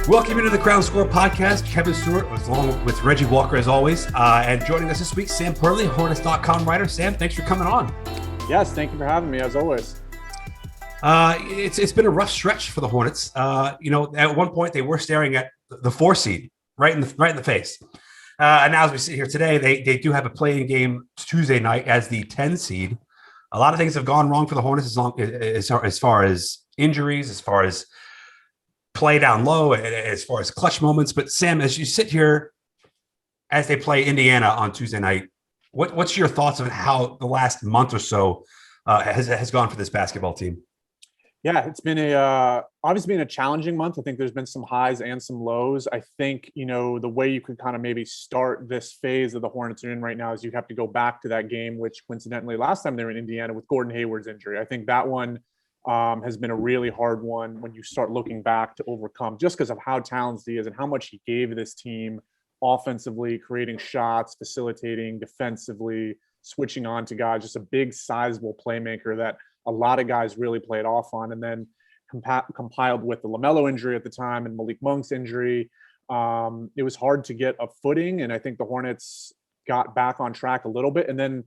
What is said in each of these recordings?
Welcome into the Crown Score podcast. Kevin Stewart along with Reggie Walker as always. And joining us this week, Sam Perley, Hornets.com writer. Sam, thanks for coming on. Yes, thank you for having me as always. It's been a rough stretch for the Hornets. At one point they were staring at the 4 seed right in the face. And now as we sit here today, they do have a play-in game Tuesday night as the 10 seed. A lot of things have gone wrong for the Hornets as far as injuries, as far as play down low, as far as clutch moments. But Sam, as you sit here as they play Indiana on Tuesday night, what's your thoughts on how the last month or so has gone for this basketball team? Yeah, it's been obviously been a challenging month. I think there's been some highs and some lows. I think, the way you could kind of maybe start this phase of the Hornets are in right now is you have to go back to that game, which coincidentally last time they were in Indiana with Gordon Hayward's injury. I think that one has been a really hard one when you start looking back to overcome, just because of how talented he is and how much he gave this team offensively, creating shots, facilitating, defensively, switching on to guys, just a big sizable playmaker that a lot of guys really played off on. And then compiled with the LaMelo injury at the time and Malik Monk's injury, it was hard to get a footing. And I think the Hornets got back on track a little bit. And then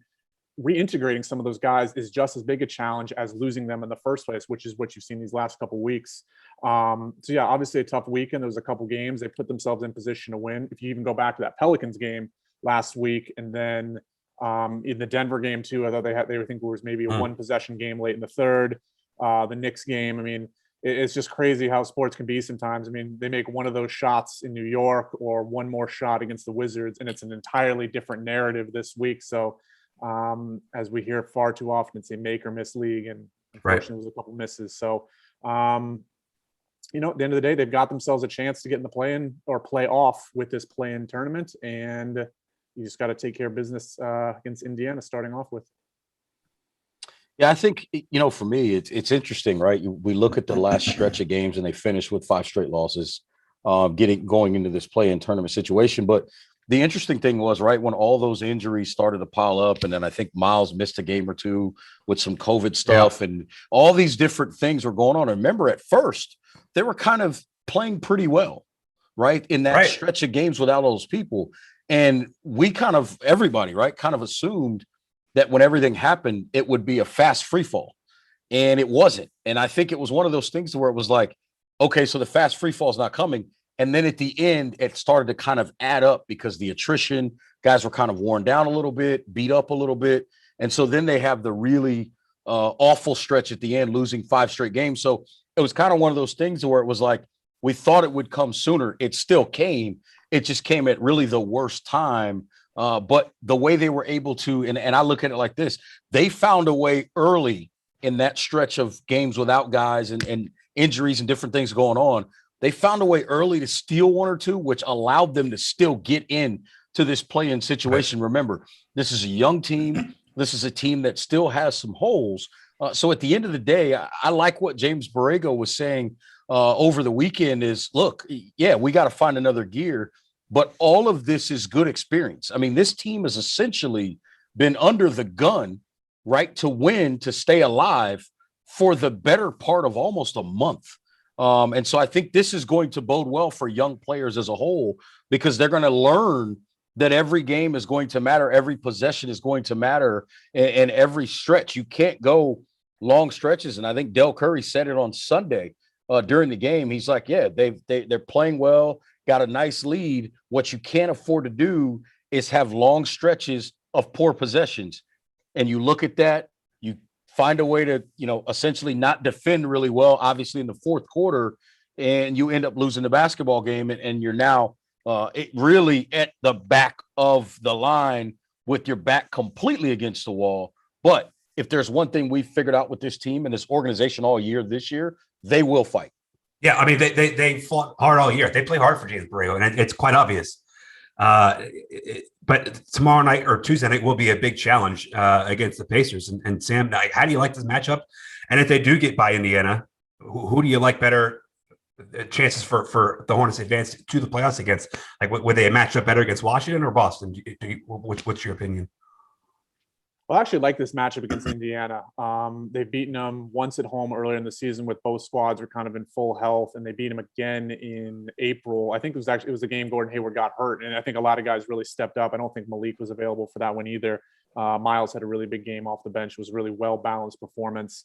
reintegrating some of those guys is just as big a challenge as losing them in the first place, which is what you've seen these last couple of weeks. So yeah, obviously a tough weekend. There was a couple games. They put themselves in position to win. If you even go back to that Pelicans game last week, and then in the Denver game too, I thought they think it was maybe a one possession game late in the third. The Knicks game, I mean, it's just crazy how sports can be sometimes. I mean, they make one of those shots in New York or one more shot against the Wizards, and it's an entirely different narrative this week. So as we hear far too often, it's a make or miss league, and unfortunately, There's a couple misses. So, at the end of the day, they've got themselves a chance to get in the play-in or play off with this play-in tournament, and you just got to take care of business against Indiana starting off with. Yeah, I think, for me, it's interesting, right? We look at the last stretch of games and they finished with 5 straight losses, going into this play-in tournament situation. But the interesting thing was, right, when all those injuries started to pile up, and then I think Miles missed a game or two with some COVID stuff, and all these different things were going on. And remember, at first, they were kind of playing pretty well, right, in that stretch of games without all those people. And we everybody, right, kind of assumed that when everything happened, it would be a fast free fall. And it wasn't. And I think it was one of those things where it was like, okay, so the fast free fall is not coming. And then at the end, it started to kind of add up because the attrition, guys were kind of worn down a little bit, beat up a little bit. And so then they have the really awful stretch at the end, losing 5 straight games. So it was kind of one of those things where it was like, we thought it would come sooner. It still came. It just came at really the worst time. But the way they were able to, and I look at it like this, they found a way early in that stretch of games without guys and injuries and different things going on. They found a way early to steal 1 or 2, which allowed them to still get in to this play-in situation. Remember, this is a young team. This is a team that still has some holes. So at the end of the day, I like what James Borrego was saying over the weekend is, look, yeah, we got to find another gear, but all of this is good experience. I mean, this team has essentially been under the gun, right, to win, to stay alive for the better part of almost a month. And so I think this is going to bode well for young players as a whole, because they're going to learn that every game is going to matter. Every possession is going to matter, and every stretch. You can't go long stretches. And I think Del Curry said it on Sunday during the game. He's like, yeah, they're playing well, got a nice lead. What you can't afford to do is have long stretches of poor possessions. And you look at that, you find a way to, essentially not defend really well, obviously in the fourth quarter, and you end up losing the basketball game. And you're now really at the back of the line with your back completely against the wall. But if there's one thing we've figured out with this team and this organization all year, this year, they will fight. Yeah, I mean, they fought hard all year. They play hard for James Borrego, and it's quite obvious. But tomorrow night or Tuesday night will be a big challenge against the Pacers. And Sam, how do you like this matchup? And if they do get by Indiana, who do you like better chances for the Hornets advance to the playoffs against? Like, would they match up better against Washington or Boston? What's your opinion? Well, I actually like this matchup against Indiana. They've beaten them once at home earlier in the season with both squads are kind of in full health, and they beat them again in April. I think it was the game Gordon Hayward got hurt, and I think a lot of guys really stepped up. I don't think Malik was available for that one either. Miles had a really big game off the bench. It was a really well balanced performance.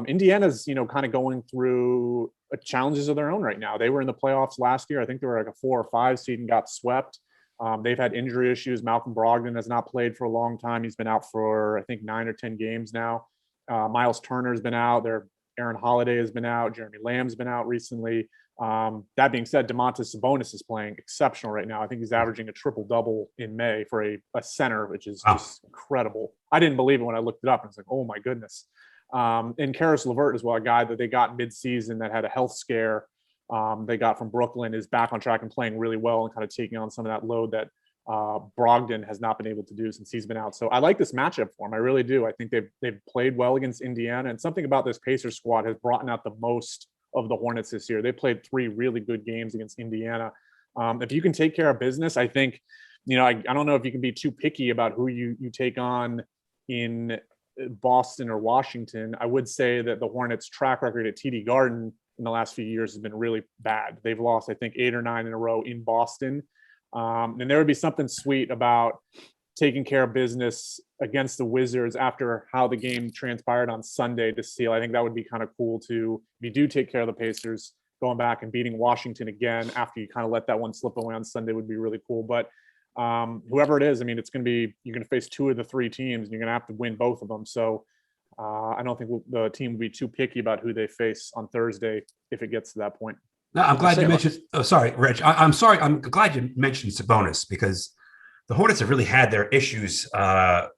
Indiana's kind of going through challenges of their own right now. They were in the playoffs last year. I think they were like a 4 or 5 seed and got swept. They've had injury issues. Malcolm Brogdon has not played for a long time. He's been out for, I think, 9 or 10 games now. Miles Turner's been out. Aaron Holiday has been out. Jeremy Lamb's been out recently. That being said, Domantas Sabonis is playing exceptional right now. I think he's averaging a triple-double in May for a center, which is just incredible. I didn't believe it when I looked it up. I was like, oh, my goodness. And Karis LeVert as well, a guy that they got midseason that had a health scare. They got from Brooklyn, is back on track and playing really well and kind of taking on some of that load that Brogdon has not been able to do since he's been out. So I like this matchup for him. I really do. I think they've played well against Indiana, and something about this Pacers squad has brought out the most of the Hornets this year. They played 3 really good games against Indiana. If you can take care of business, I think, I don't know if you can be too picky about who you take on in Boston or Washington. I would say that the Hornets' track record at TD Garden in the last few years has been really bad. They've lost, I think, 8 or 9 in a row in Boston. And there would be something sweet about taking care of business against the Wizards after how the game transpired on Sunday to seal. I think that would be kind of cool to, if you do take care of the Pacers, going back and beating Washington again after you kind of let that one slip away on Sunday would be really cool. But whoever it is, I mean, you're going to face 2 of the 3 teams and you're going to have to win both of them. So I don't think the team will be too picky about who they face on Thursday if it gets to that point. No, I'm glad you mentioned. Oh, sorry, Rich. I'm sorry. I'm glad you mentioned Sabonis because the Hornets have really had their issues at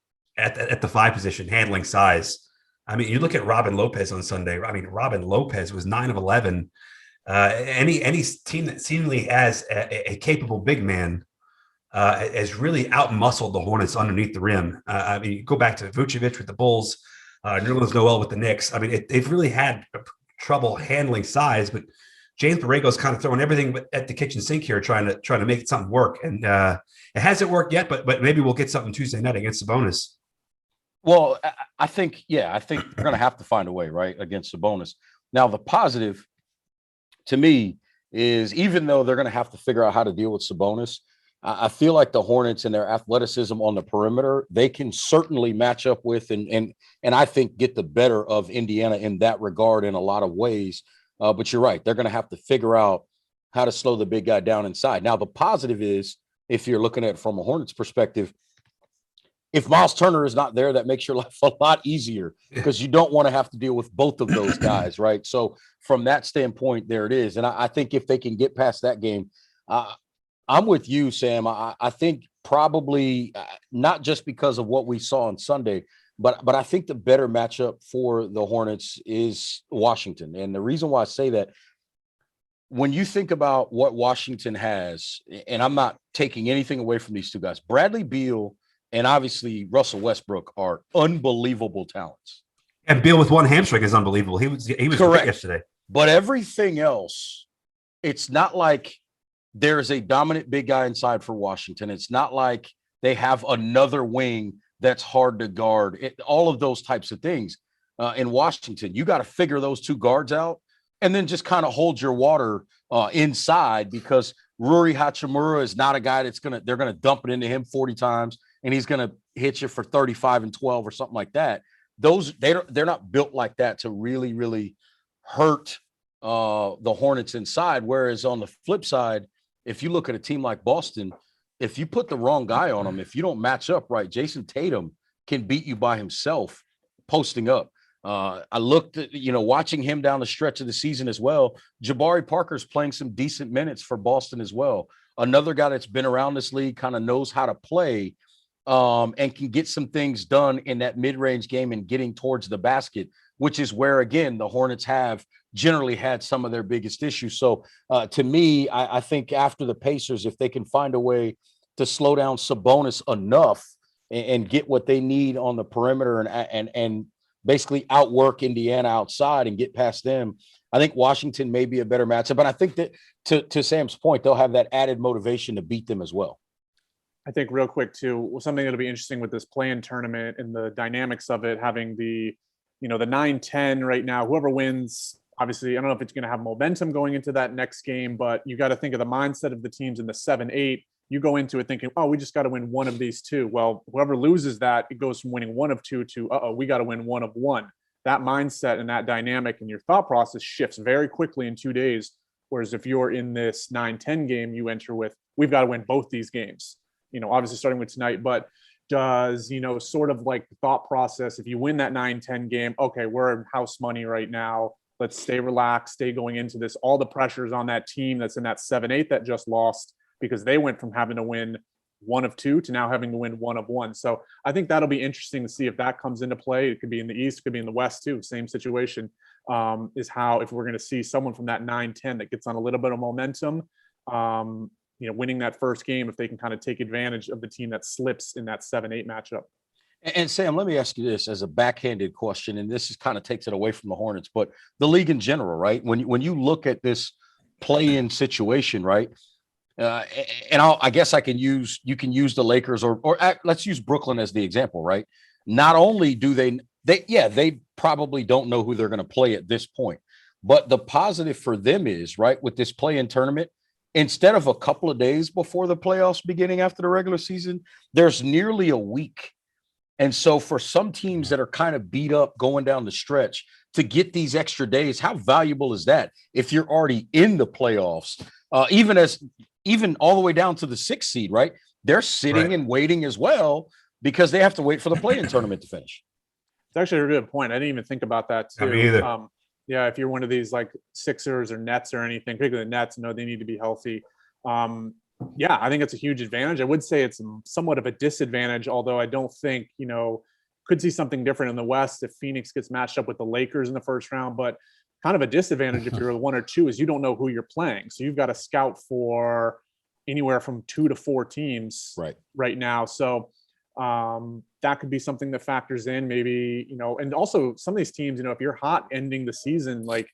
the 5 position, handling size. I mean, you look at Robin Lopez on Sunday. I mean, Robin Lopez was 9 of 11. Any team that seemingly has a capable big man has really outmuscled the Hornets underneath the rim. I mean, you go back to Vucevic with the Bulls, Nerlens Noel with the Knicks. I mean, they've really had trouble handling size, but James Borrego's kind of throwing everything at the kitchen sink here, trying to make something work. And it hasn't worked yet, but maybe we'll get something Tuesday night against Sabonis. Well, I think they're going to have to find a way, right, against Sabonis. Now, the positive to me is even though they're going to have to figure out how to deal with Sabonis, I feel like the Hornets and their athleticism on the perimeter, they can certainly match up with and I think get the better of Indiana in that regard in a lot of ways. But you're right. They're going to have to figure out how to slow the big guy down inside. Now, the positive is, if you're looking at it from a Hornets perspective, if Miles Turner is not there, that makes your life a lot easier because you don't want to have to deal with both of those guys, right? So from that standpoint, there it is. And I think if they can get past that game, I'm with you, Sam. I think probably not just because of what we saw on Sunday, but I think the better matchup for the Hornets is Washington. And the reason why I say that, when you think about what Washington has, and I'm not taking anything away from these 2 guys, Bradley Beal and obviously Russell Westbrook are unbelievable talents. And Beal with 1 hamstring is unbelievable. He was correct yesterday. But everything else, it's not like there is a dominant big guy inside for Washington. It's not like they have another wing that's hard to guard. All of those types of things in Washington, you got to figure those 2 guards out and then just kind of hold your water inside, because Rui Hachimura is not a guy they're going to dump it into him 40 times and he's going to hit you for 35 and 12 or something like that. They're not built like that to really, really hurt the Hornets inside. Whereas on the flip side, if you look at a team like Boston, if you put the wrong guy on them, if you don't match up right, Jason Tatum can beat you by himself posting up. I looked at, watching him down the stretch of the season as well. Jabari Parker's playing some decent minutes for Boston as well. Another guy that's been around this league, kind of knows how to play and can get some things done in that mid-range game and getting towards the basket, which is where, again, the Hornets have generally had some of their biggest issues. So to me, I think after the Pacers, if they can find a way to slow down Sabonis enough and get what they need on the perimeter and basically outwork Indiana outside and get past them, I think Washington may be a better matchup. But I think that to Sam's point, they'll have that added motivation to beat them as well. I think real quick too, something that'll be interesting with this play-in tournament and the dynamics of it, having the 9-10 right now, whoever wins, obviously, I don't know if it's going to have momentum going into that next game, but you got to think of the mindset of the teams in the 7-8. You go into it thinking, oh, we just got to win one of these two. Well, whoever loses that, it goes from winning one of two to, we got to win one of one. That mindset and that dynamic and your thought process shifts very quickly in 2 days. Whereas if you're in this 9-10 game, you enter with, we've got to win both these games, obviously starting with tonight, but does, sort of like the thought process, if you win that 9-10 game, okay, we're in house money right now. Let's stay relaxed, stay going into this. All the pressures on that team that's in that 7-8 that just lost because they went from having to win one of two to now having to win one of one. So I think that'll be interesting to see if that comes into play. It could be in the East, it could be in the West too. Same situation is how, if we're going to see someone from that 9-10 that gets on a little bit of momentum, winning that first game, if they can kind of take advantage of the team that slips in that 7-8 matchup. And Sam, let me ask you this as a backhanded question, and this is kind of takes it away from the Hornets, but the league in general, right? When you look at this play-in situation, right? And I guess you can use the Lakers or let's use Brooklyn as the example, right? Not only do they probably don't know who they're going to play at this point, but the positive for them is, right, with this play-in tournament, instead of a couple of days before the playoffs beginning after the regular season, there's nearly a week. And so for some teams that are kind of beat up going down the stretch to get these extra days, how valuable is that if you're already in the playoffs, even all the way down to the 6th seed, right? They're sitting and waiting as well because they have to wait for the play-in tournament to finish. It's actually a good point. I didn't even think about that too. Me either. Yeah, if you're one of these like Sixers or Nets or anything, particularly the Nets, they need to be healthy. Yeah, I think it's a huge advantage. I would say it's somewhat of a disadvantage, although I don't think, could see something different in the West if Phoenix gets matched up with the Lakers in the first round. But kind of a disadvantage if you're 1 or 2 is you don't know who you're playing. So you've got to scout for anywhere from 2 to 4 teams right now. So that could be something that factors in maybe, and also some of these teams, if you're hot ending the season, like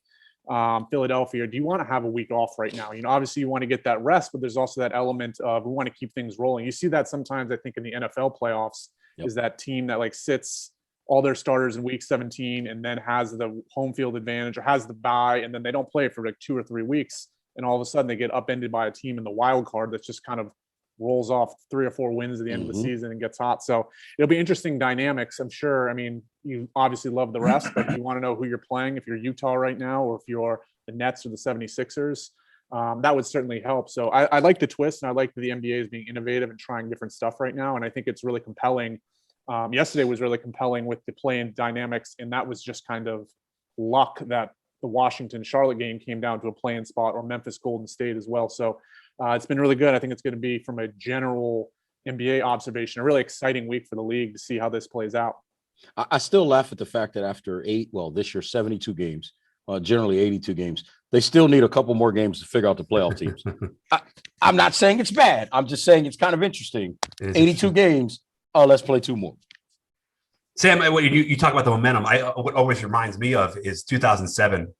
Philadelphia, do you want to have a week off right now? Obviously you want to get that rest, but there's also that element of we want to keep things rolling. You see that sometimes, I think, in the NFL playoffs, is that team that like sits all their starters in week 17 and then has the home field advantage or has the bye, and then they don't play for like 2 or 3 weeks. And all of a sudden they get upended by a team in the wild card that's just kind of rolls off 3 or 4 wins at the end of the season and gets hot. So it'll be interesting dynamics, I'm sure. I mean, you obviously love the rest, but you want to know who you're playing. If you're Utah right now, or if you're the Nets or the 76ers, that would certainly help. So I like the twist, and I like that the NBA is being innovative and trying different stuff right now. And I think it's really compelling. Yesterday was really compelling with the play-in dynamics, and that was just kind of luck that the Washington-Charlotte game came down to a play-in spot, or Memphis-Golden State as well. So it's been really good. I think it's going to be, from a general NBA observation, a really exciting week for the league to see how this plays out. I still laugh at the fact that after this year, 72 games, generally 82 games, they still need a couple more games to figure out the playoff teams. I'm not saying it's bad. I'm just saying it's kind of interesting. 82 games. Oh, let's play 2 more. Sam, you talk about the momentum. What always reminds me of is 2007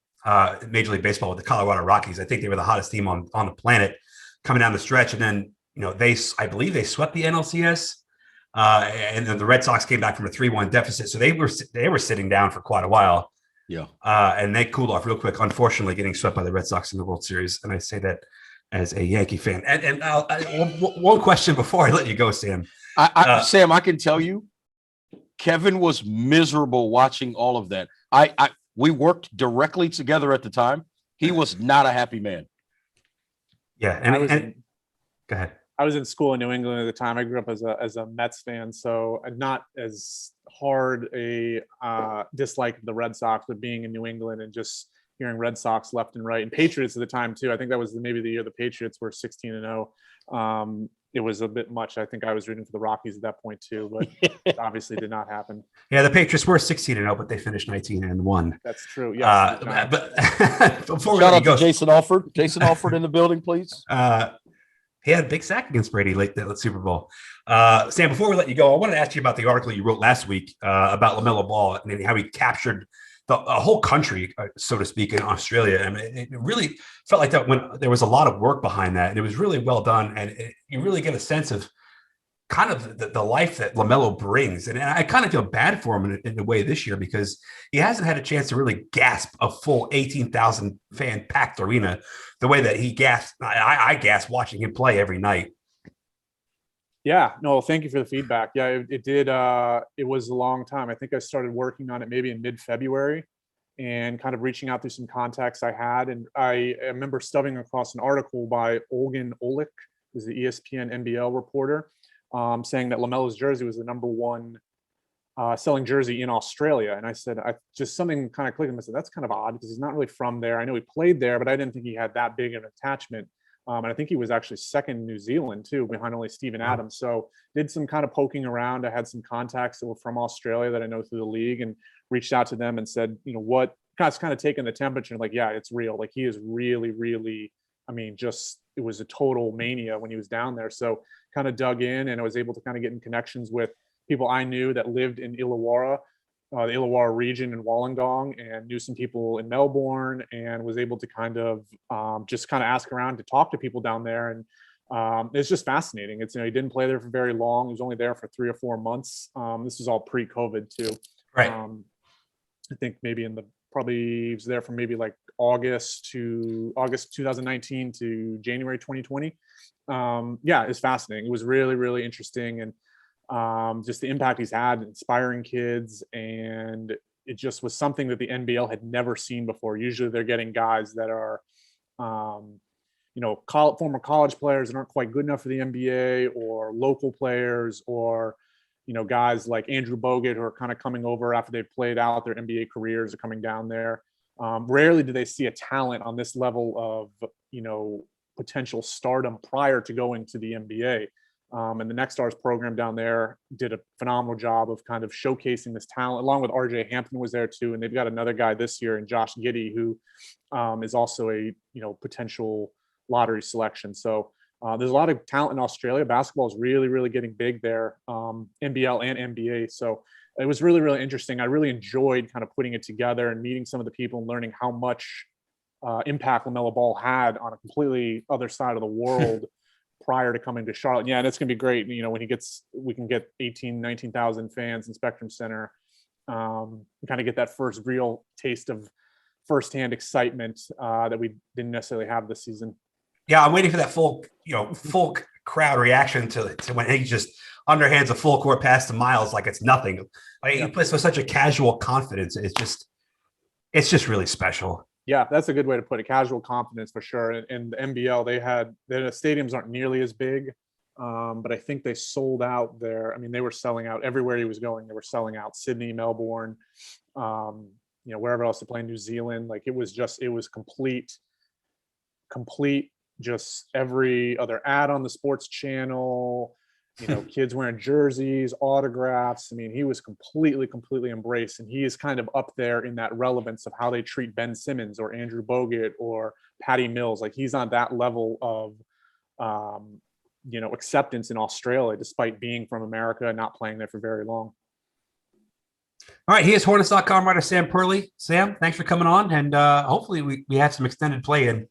Major League Baseball with the Colorado Rockies. I think they were the hottest team on the planet coming down the stretch. And then, I believe they swept the NLCS. And then the Red Sox came back from a 3-1 deficit. So they were sitting down for quite a while. Yeah. And they cooled off real quick, unfortunately, getting swept by the Red Sox in the World Series. And I say that as a Yankee fan. And one question before I let you go, Sam. Sam, I can tell you, Kevin was miserable watching all of that. We worked directly together at the time. He was not a happy man. Yeah. Go ahead. I was in school in New England at the time. I grew up as a Mets fan, so not as hard a dislike of the Red Sox, but being in New England and just hearing Red Sox left and right, and Patriots at the time too. I think that was maybe the year the Patriots were 16-0. It was a bit much. I think I was rooting for the Rockies at that point too, but it obviously did not happen. Yeah, the Patriots were 16-0, but they finished 19-1. That's true. Yes. But before shout out to Jason Alford. Jason Alford in the building, please. He had a big sack against Brady late that Super Bowl. Sam, before we let you go, I wanted to ask you about the article you wrote last week about LaMelo Ball and how he captured a whole country, so to speak, in Australia. I mean, it really felt like that when there was a lot of work behind that, and it was really well done. And you really get a sense of kind of the life that LaMelo brings. And I kind of feel bad for him in a way this year because he hasn't had a chance to really gasp a full 18,000 fan packed arena the way that he gasped. I gasp watching him play every night. Yeah, no, thank you for the feedback. Yeah, it did. It was a long time. I think I started working on it maybe in mid-February and kind of reaching out through some contacts I had. And I remember stumbling across an article by Olgan Olick, who's the ESPN NBL reporter, saying that LaMelo's jersey was the number one selling jersey in Australia. And I said, something kind of clicked. I said, that's kind of odd because he's not really from there. I know he played there, but I didn't think he had that big of an attachment. And I think he was actually second in New Zealand too, behind only Steven Adams. So did some kind of poking around. I had some contacts that were from Australia that I know through the league and reached out to them and said, what guys kind of taking the temperature. Like, yeah, it's real. Like he is really, really, it was a total mania when he was down there. So kind of dug in and I was able to kind of get in connections with people I knew that lived in Illawarra, the Illawarra region in Wollongong, and knew some people in Melbourne, and was able to kind of just kind of ask around to talk to people down there. And it's just fascinating. It's, he didn't play there for very long. He was only there for 3 or 4 months. This is all pre-COVID too. Right. I think maybe he was there from maybe like August 2019 to January 2020. Yeah, it's fascinating. It was really, really interesting. And just the impact he's had inspiring kids, and it just was something that the NBL had never seen before. Usually they're getting guys that are former college players that aren't quite good enough for the NBA, or local players, or guys like Andrew Bogut who are kind of coming over after they've played out their NBA careers, are coming down there. Rarely do they see a talent on this level of potential stardom prior to going to the NBA. And the Next Stars program down there did a phenomenal job of kind of showcasing this talent, along with RJ Hampton was there too. And they've got another guy this year in Josh Giddey, who is also a, potential lottery selection. So there's a lot of talent in Australia. Basketball is really, really getting big there, NBL and NBA. So it was really, really interesting. I really enjoyed kind of putting it together and meeting some of the people and learning how much impact LaMelo Ball had on a completely other side of the world prior to coming to Charlotte. Yeah, and it's going to be great. When we can get 19,000 fans in Spectrum Center, and kind of get that first real taste of firsthand excitement that we didn't necessarily have this season. Yeah, I'm waiting for that full crowd reaction to when he just underhands a full court pass to Miles like it's nothing. He plays with such a casual confidence. It's just really special. Yeah, that's a good way to put it. Casual confidence for sure. And the NBL, the stadiums aren't nearly as big, but I think they sold out there. They were selling out everywhere he was going. They were selling out Sydney, Melbourne, wherever else to play in New Zealand. Like it was complete, just every other ad on the sports channel, kids wearing jerseys, autographs. He was completely embraced. And he is kind of up there in that relevance of how they treat Ben Simmons or Andrew Bogut or Patty Mills. Like he's on that level of, acceptance in Australia, despite being from America and not playing there for very long. All right. Here's Hornets.com writer Sam Perley. Sam, thanks for coming on. And hopefully we have some extended play in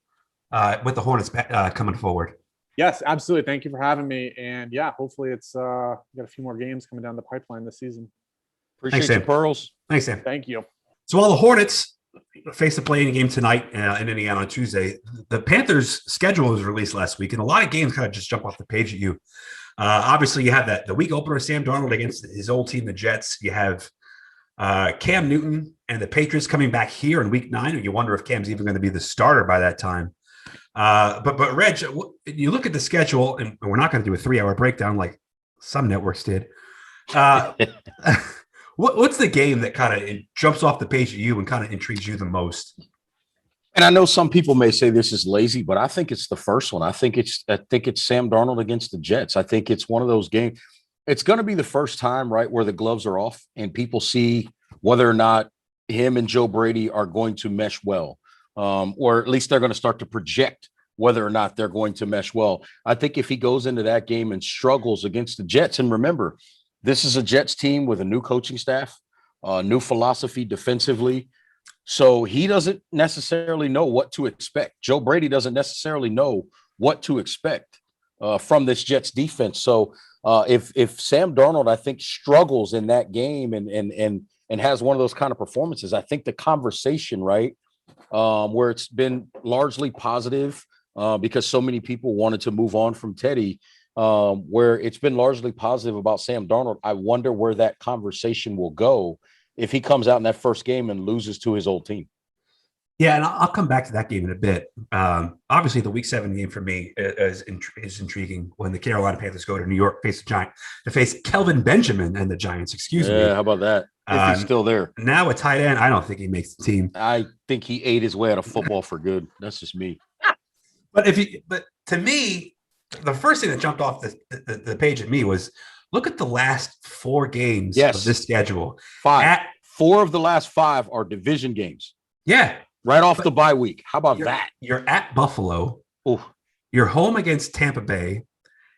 with the Hornets coming forward. Yes, absolutely. Thank you for having me. And yeah, hopefully it's got a few more games coming down the pipeline this season. Appreciate you, Pearls. Thanks, Sam. Thank you. So while the Hornets face a play-in game tonight in Indiana on Tuesday, the Panthers schedule was released last week, and a lot of games kind of just jump off the page at you. Obviously, you have the week opener, Sam Darnold against his old team, the Jets. You have Cam Newton and the Patriots coming back here in week 9, and you wonder if Cam's even going to be the starter by that time. But Reg, you look at the schedule, and we're not going to do a 3-hour breakdown like some networks did. What's the game that kind of jumps off the page at you and kind of intrigues you the most? And I know some people may say this is lazy, but I think it's the first one. I think it's Sam Darnold against the Jets. I think it's one of those games. It's going to be the first time, right, where the gloves are off and people see whether or not him and Joe Brady are going to mesh well. Or at least they're going to start to project whether or not they're going to mesh well. I think if he goes into that game and struggles against the Jets, and remember, this is a Jets team with a new coaching staff, new philosophy defensively. So he doesn't necessarily know what to expect. Joe Brady doesn't necessarily know what to expect from this Jets defense. So If Sam Darnold, I think, struggles in that game and has one of those kind of performances, I think the conversation, right, where it's been largely positive because so many people wanted to move on from Teddy, where it's been largely positive about Sam Darnold. I wonder where that conversation will go if he comes out in that first game and loses to his old team. Yeah, and I'll come back to that game in a bit. Obviously, the Week 7 game for me is intriguing when the Carolina Panthers go to New York, face Kelvin Benjamin and the Giants. Excuse me. Yeah, how about that? If he's still there. Now a tight end, I don't think he makes the team. I think he ate his way out of football for good. That's just me. But to me, the first thing that jumped off the page at me was look at the last 4 games of this schedule. 5. 4 of the last 5 are division games. Yeah. Right off the bye week. How about that? You're at Buffalo. Ooh. You're home against Tampa Bay.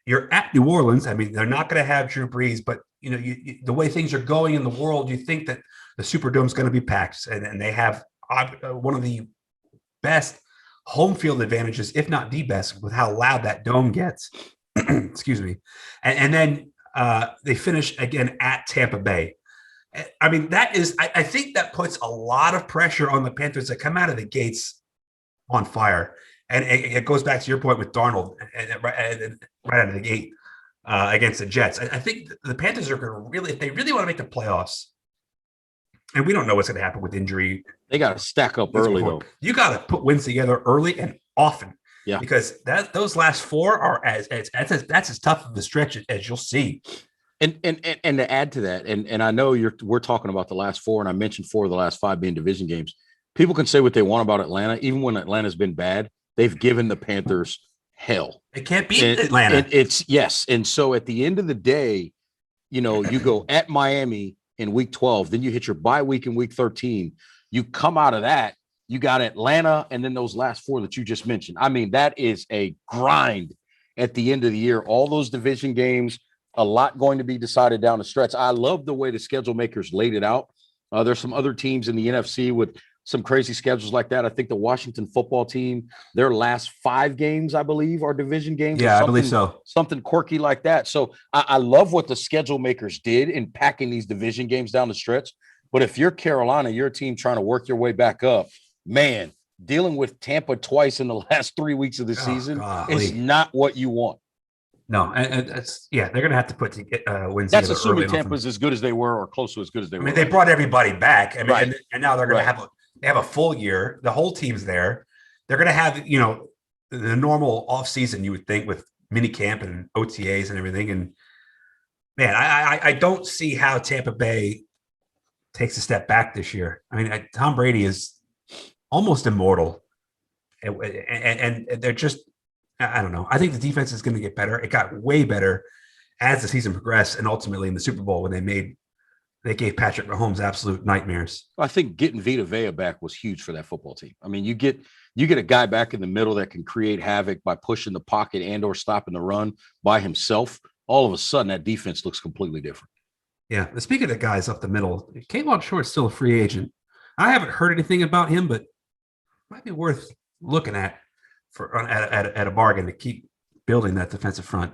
You're at New Orleans. I mean, they're not going to have Drew Brees, but the way things are going in the world, you think that the Superdome is going to be packed, and they have one of the best home field advantages, if not the best, with how loud that dome gets. Excuse me. And then they finish again at Tampa Bay. I mean, I think that puts a lot of pressure on the Panthers that come out of the gates on fire. And it goes back to your point with Darnold and right out of the gate against the Jets. I think the Panthers are going to really, if they really want to make the playoffs, and we don't know what's going to happen with injury. They got to stack up early, though. You got to put wins together early and often. Yeah. Because those last 4 are that's as tough of a stretch as you'll see. And to add to that, and I know we're talking about the last 4, and I mentioned 4 of the last 5 being division games. People can say what they want about Atlanta, even when Atlanta's been bad. They've given the Panthers hell. They can't beat Atlanta. Yes. And so at the end of the day, you go at Miami in week 12, then you hit your bye week in week 13. You come out of that, you got Atlanta, and then those last 4 that you just mentioned. I mean, that is a grind at the end of the year. All those division games, a lot going to be decided down the stretch. I love the way the schedule makers laid it out. There's some other teams in the NFC with some crazy schedules like that. I think the Washington football team, their last 5 games, I believe, are division games. Yeah, I believe so. Something quirky like that. So I love what the schedule makers did in packing these division games down the stretch. But if you're Carolina, you're a team trying to work your way back up, man, dealing with Tampa twice in the last 3 weeks of the season is not what you want. No, and they're going to have to put wins. That's assuming Tampa's as good as they were or close to as good as they were. I mean, they brought everybody back. I mean, right. and now they're going to have a full year. The whole team's there. They're going to have, the normal off season, you would think, with mini camp and OTAs and everything. And man, I don't see how Tampa Bay takes a step back this year. I mean, Tom Brady is almost immortal, and they're just, I don't know. I think the defense is going to get better. It got way better as the season progressed, and ultimately in the Super Bowl when they gave Patrick Mahomes absolute nightmares. I think getting Vita Vea back was huge for that football team. I mean, you get a guy back in the middle that can create havoc by pushing the pocket and or stopping the run by himself. All of a sudden, that defense looks completely different. Yeah. Speaking of the guys up the middle, Kayvon Short's still a free agent. I haven't heard anything about him, but might be worth looking at at a bargain to keep building that defensive front.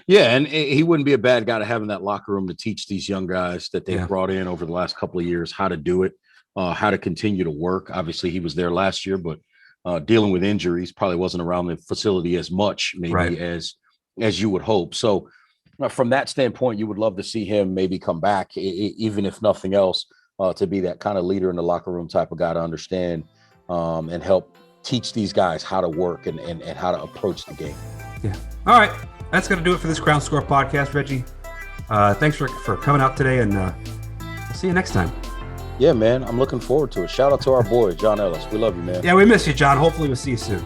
Yeah, and he wouldn't be a bad guy to have in that locker room to teach these young guys that they've brought in over the last couple of years how to do it, how to continue to work. Obviously, he was there last year, but dealing with injuries, probably wasn't around the facility as much, maybe as you would hope. So from that standpoint, you would love to see him maybe come back, even if nothing else, to be that kind of leader in the locker room type of guy to understand and help teach these guys how to work and how to approach the game. Yeah. All right. That's going to do it for this Ground Score podcast, Reggie. Thanks for coming out today, and we'll see you next time. Yeah, man. I'm looking forward to it. Shout out to our boy, John Ellis. We love you, man. Yeah, we miss you, John. Hopefully we'll see you soon.